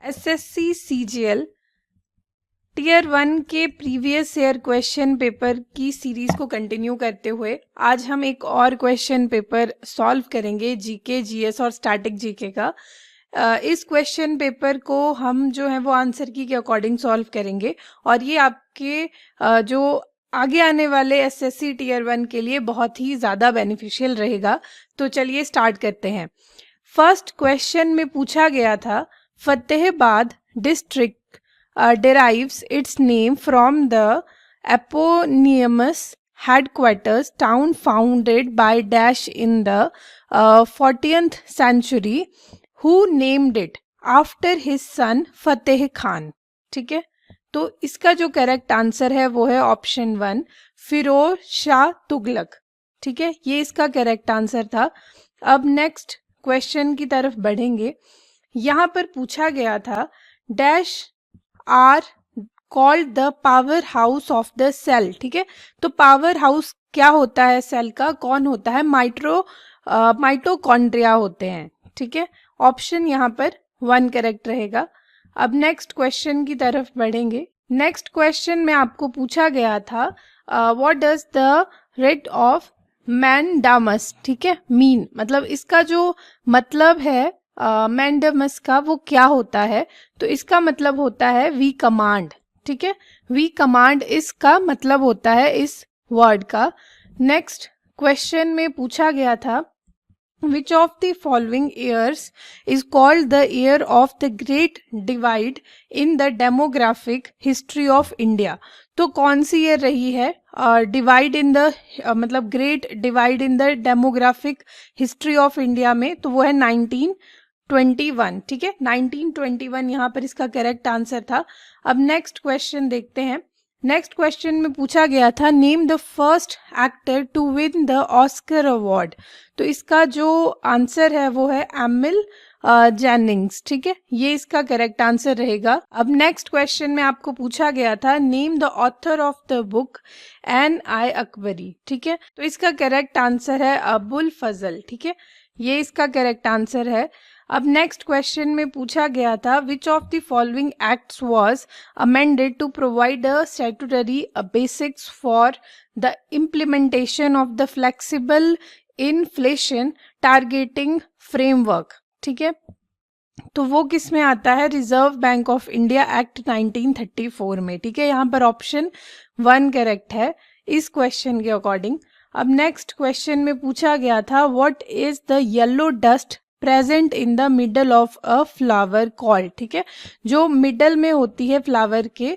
SSC CGL tier 1 के previous year question paper की series को कंटिन्यू करते हुए आज हम एक और क्वेश्चन पेपर सॉल्व करेंगे जीके, जीएस और स्टैटिक जीके का। इस क्वेश्चन पेपर को हम जो है वो आंसर की के अकॉर्डिंग सॉल्व करेंगे और ये आपके जो आगे आने वाले एसएससी टीयर 1 के लिए बहुत ही ज़्यादा बेनिफिशियल रहेगा। तो चलिए स्टार्ट करते हैं। फर्स्ट क्वेश्चन में पूछा गया था, Fatehabad district derives its name from the eponymous headquarters town founded by dash in the 40th century, who named it after his son Fateh Khan। ठीक है, तो इसका जो करेक्ट आंसर है वो है ऑप्शन 1, फिरोज शाह तुगलक। ठीक है, ये इसका करेक्ट आंसर था। अब नेक्स्ट क्वेश्चन की तरफ बढ़ेंगे। यहाँ पर पूछा गया था, dash are called the power house of the cell. ठीक है, तो पावर हाउस क्या होता है सेल का, कौन होता है, माइटोकॉन्ड्रिया होते हैं। ठीक है, ऑप्शन यहाँ पर 1 करेक्ट रहेगा। अब नेक्स्ट क्वेश्चन की तरफ बढ़ेंगे। नेक्स्ट क्वेश्चन में आपको पूछा गया था, what does the rate of mandamus, ठीक है, मीन, मतलब इसका जो मतलब है मैंडामस का वो क्या होता है, तो इसका मतलब होता है वी कमांड। ठीक है, वी कमांड इसका मतलब होता है इस वर्ड का। नेक्स्ट क्वेश्चन में पूछा गया था, Which of the following years is called the year of the Great Divide in the demographic history of India? तो कौन सी ईयर रही है डिवाइड इन द मतलब great divide in the demographic history of India में, तो वो है 1921। ठीक है, 1921 यहाँ पर इसका करेक्ट आंसर था। अब नेक्स्ट क्वेश्चन देखते हैं। नेक्स्ट क्वेश्चन में पूछा गया था, name the first actor to win the Oscar award. तो इसका जो आंसर है वो है एमिल जेनिंग्स। ठीक है, ये इसका करेक्ट आंसर रहेगा। अब नेक्स्ट क्वेश्चन में आपको पूछा गया था, name the author of the book Ain i Akbari. ठीक है, तो इसका करेक्ट आंसर है अबुल फजल। ठीक है, ये इसका करेक्ट आंसर है। अब नेक्स्ट क्वेश्चन में पूछा गया था, which of the following acts was amended to provide a statutory basics for the implementation of the flexible inflation targeting framework. ठीक है, तो वो किस में आता है, Reserve Bank of India Act 1934 में। ठीक है, यहाँ पर ऑप्शन 1 करेक्ट है इस क्वेश्चन के अकॉर्डिंग। अब नेक्स्ट क्वेश्चन में पूछा गया था, what is the yellow dust present in the middle of a flower called. ठीक है, जो मिडल में होती है फ्लावर के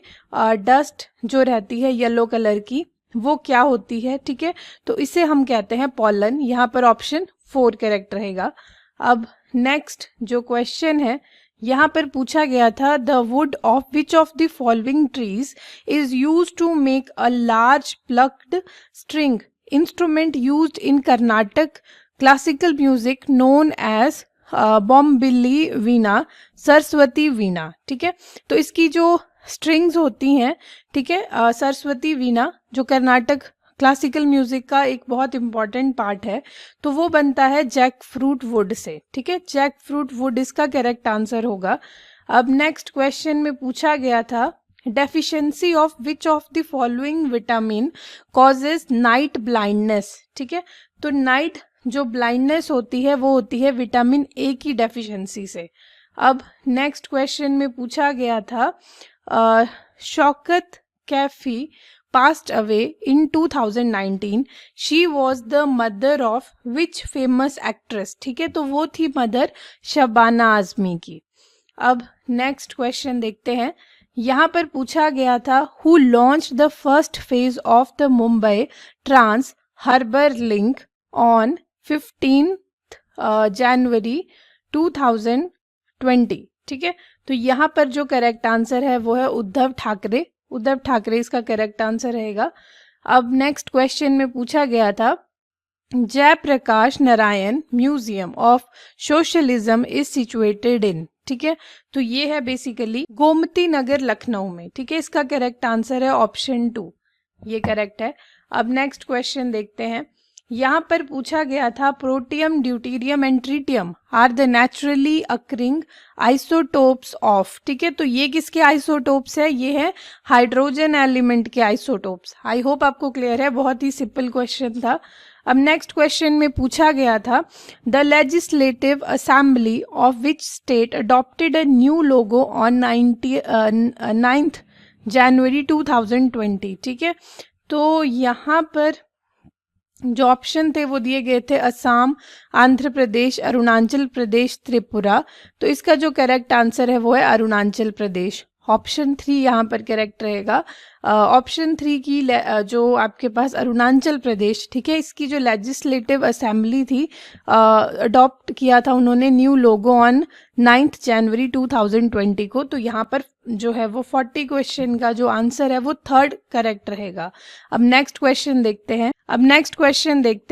डस्ट जो रहती है येलो कलर की, वो क्या होती है। ठीक है, तो इसे हम कहते हैं पॉलन। यहाँ पर ऑप्शन 4 करेक्ट रहेगा। अब नेक्स्ट जो क्वेश्चन है, यहाँ पर पूछा गया था, the wood of which of the following trees is use to make a large plucked string instrument used in Carnatic classical music known as Bobbili veena, Saraswati veena. ठीक है, तो इसकी जो स्ट्रिंग्स होती हैं, ठीक है, सरस्वती वीणा जो कर्नाटक क्लासिकल म्यूजिक का एक बहुत इंपॉर्टेंट पार्ट है, तो वो बनता है जैक फ्रूट वुड से। ठीक है, जैक फ्रूट वुड इसका करेक्ट आंसर होगा। अब नेक्स्ट क्वेश्चन में पूछा गया था, deficiency of which of the following vitamin causes night blindness. ठीक है, तो नाइट जो ब्लाइंडनेस होती है वो होती है विटामिन ए की डेफिशिएंसी से। अब नेक्स्ट क्वेश्चन में पूछा गया था, Shaukat Kaifi passed away in 2019, she was the mother of which famous actress। ठीक है, तो वो थी मदर शबाना आजमी की। अब नेक्स्ट क्वेश्चन देखते हैं। यहाँ पर पूछा गया था, who launched the first phase of the Mumbai Trans Harbour Link on 15th January 2020। ठीक है, तो यहाँ पर जो करेक्ट आंसर है वो है उद्धव ठाकरे। उद्धव ठाकरे इसका करेक्ट आंसर रहेगा। अब नेक्स्ट क्वेश्चन में पूछा गया था, Jayaprakash Narayan museum of socialism is situated in. ठीक है, तो ये है बेसिकली गोमती नगर लखनऊ में। ठीक है, इसका करेक्ट आंसर है ऑप्शन 2, ये करेक्ट है। अब नेक्स्ट क्वेश्चन देखते हैं। यहाँ पर पूछा गया था protium, deuterium and tritium are the naturally occurring isotopes of, ठीक है। तो ये किसके आइसोटोप्स है? ये है हाइड्रोजन एलिमेंट के आइसोटोप्स। आई होप आपको क्लियर है, बहुत ही सिंपल क्वेश्चन था। अब नेक्स्ट क्वेश्चन में पूछा गया था the legislative assembly of which state adopted a new logo on 9th जनवरी 2020, ठीक है। तो यहाँ पर जो ऑप्शन थे वो दिए गए थे असम, आंध्र प्रदेश, अरुणाचल प्रदेश, त्रिपुरा। तो इसका जो करेक्ट आंसर है वो है अरुणाचल प्रदेश। ऑप्शन 3 यहाँ पर करेक्ट रहेगा। ऑप्शन 3 की जो आपके पास अरुणाचल प्रदेश, ठीक है, इसकी जो लेजिस्लेटिव असेंबली थी, अडॉप्ट किया था उन्होंने न्यू लोगो ऑन 9th जनवरी 2020 को। तो यहाँ पर जो है वो 40 क्वेश्चन का जो आंसर है वो 3rd करेक्ट रहेगा। अब नेक्स्ट क्वेश्चन देखते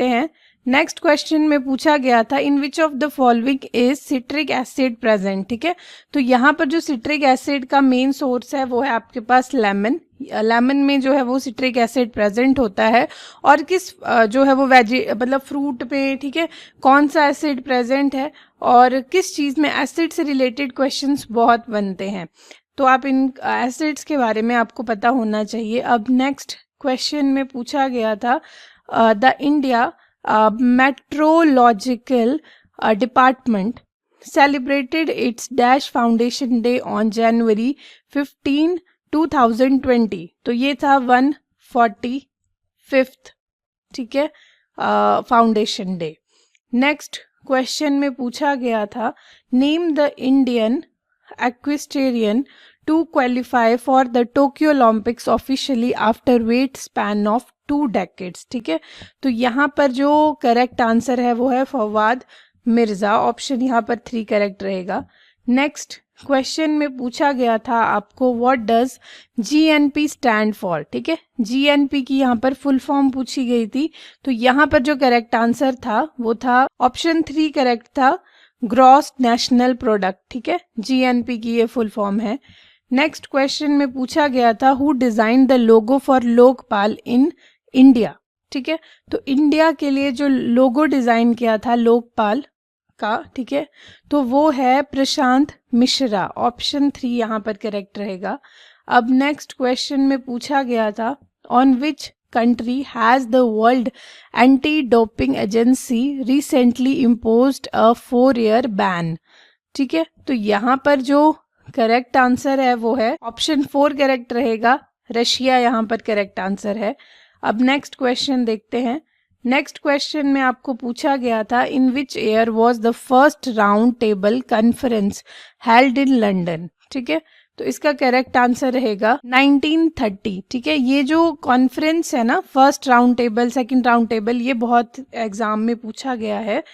हैं। नेक्स्ट क्वेश्चन में पूछा गया था in which of the following is citric acid present, ठीक है। तो यहाँ पर जो सिट्रिक एसिड का मेन सोर्स है वो है आपके पास लेमन। लेमन में जो है वो सिट्रिक एसिड प्रेजेंट होता है। और किस जो है वो मतलब फ्रूट पे, ठीक है, कौन सा एसिड प्रेजेंट है और किस चीज़ में एसिड से रिलेटेड क्वेश्चंस बहुत बनते हैं। तो आप इन एसिड्स के बारे में आपको पता होना चाहिए। अब नेक्स्ट क्वेश्चन में पूछा गया था the India meteorological department celebrated its Dash Foundation Day on January 15, 2020। तो ये था 145th, ठीक है, फाउंडेशन डे। नेक्स्ट क्वेश्चन में पूछा गया था name the Indian equestrian to qualify for the Tokyo Olympics officially after wait span of 2 decades, ठीक है। तो यहाँ पर जो करेक्ट आंसर है वो है फवाद मिर्जा। ऑप्शन यहाँ पर 3 करेक्ट रहेगा। नेक्स्ट क्वेश्चन में पूछा गया था आपको what does GNP stand for, ठीक है। जीएनपी की यहाँ पर फुल फॉर्म पूछी गई थी। तो यहाँ पर जो करेक्ट आंसर था वो था ऑप्शन 3 करेक्ट था, ग्रॉस नेशनल प्रोडक्ट, ठीक है। जीएनपी की ये फुल फॉर्म है। नेक्स्ट क्वेश्चन में पूछा गया था who design the logo for Lokpal in India, ठीक है। तो इंडिया के लिए जो लोगो डिजाइन किया था लोकपाल का, ठीक है, तो वो है प्रशांत मिश्रा। ऑप्शन 3 यहाँ पर करेक्ट रहेगा। अब नेक्स्ट क्वेश्चन में पूछा गया था on which country has the World Anti-Doping Agency recently imposed a 4-year ban, ठीक है। तो यहाँ पर जो करेक्ट आंसर है वो है ऑप्शन 4 करेक्ट रहेगा, रशिया यहाँ पर करेक्ट आंसर है। अब नेक्स्ट क्वेश्चन देखते हैं। नेक्स्ट क्वेश्चन में आपको पूछा गया था in which year was the first round table conference held in London, ठीक है। तो इसका करेक्ट आंसर रहेगा 1930, ठीक है। ये जो कॉन्फ्रेंस है ना, first round table, second round table, ये बहुत एग्जाम में पूछा गया है,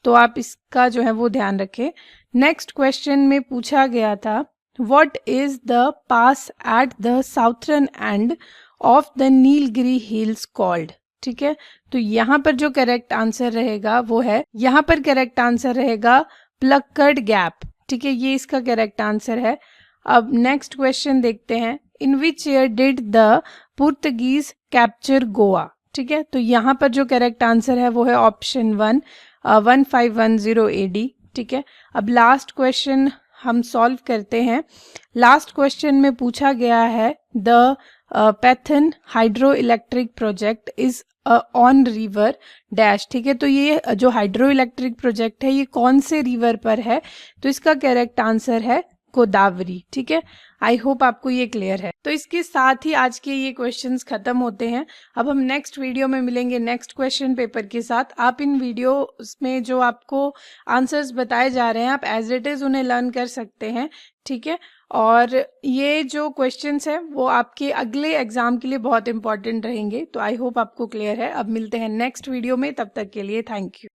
तो आप इसका जो है वो ध्यान रखें। नेक्स्ट क्वेश्चन में पूछा गया था what is the pass at the southern end of the Nilgiri hills called, ठीक है। तो यहाँ पर जो करेक्ट आंसर रहेगा वो है, यहाँ पर करेक्ट आंसर रहेगा प्लक्कड गैप, ठीक है, ये इसका करेक्ट आंसर है। अब नेक्स्ट क्वेश्चन देखते हैं in which year did the Portuguese capture Goa, ठीक है। तो यहाँ पर जो करेक्ट आंसर है वो है ऑप्शन 1 1510 AD, ठीक है। अब लास्ट क्वेश्चन हम सॉल्व करते हैं। लास्ट क्वेश्चन में पूछा गया है the Python hydro electric project is on river dash, ठीक है। तो ये जो हाइड्रो इलेक्ट्रिक प्रोजेक्ट है ये कौन से रिवर पर है? तो इसका करेक्ट आंसर है गोदावरी, ठीक है। आई होप आपको ये क्लियर है। तो इसके साथ ही आज के ये क्वेश्चंस खत्म होते हैं। अब हम नेक्स्ट वीडियो में मिलेंगे नेक्स्ट क्वेश्चन पेपर के साथ। आप इन वीडियोस में जो आपको आंसर्स बताए जा रहे हैं आप एज इट इज उन्हें लर्न कर सकते हैं, ठीक है। और ये जो क्वेश्चंस हैं वो आपके अगले एग्जाम के लिए बहुत इंपॉर्टेंट रहेंगे। तो आई होप आपको क्लियर है। अब मिलते हैं नेक्स्ट वीडियो में, तब तक के लिए थैंक यू।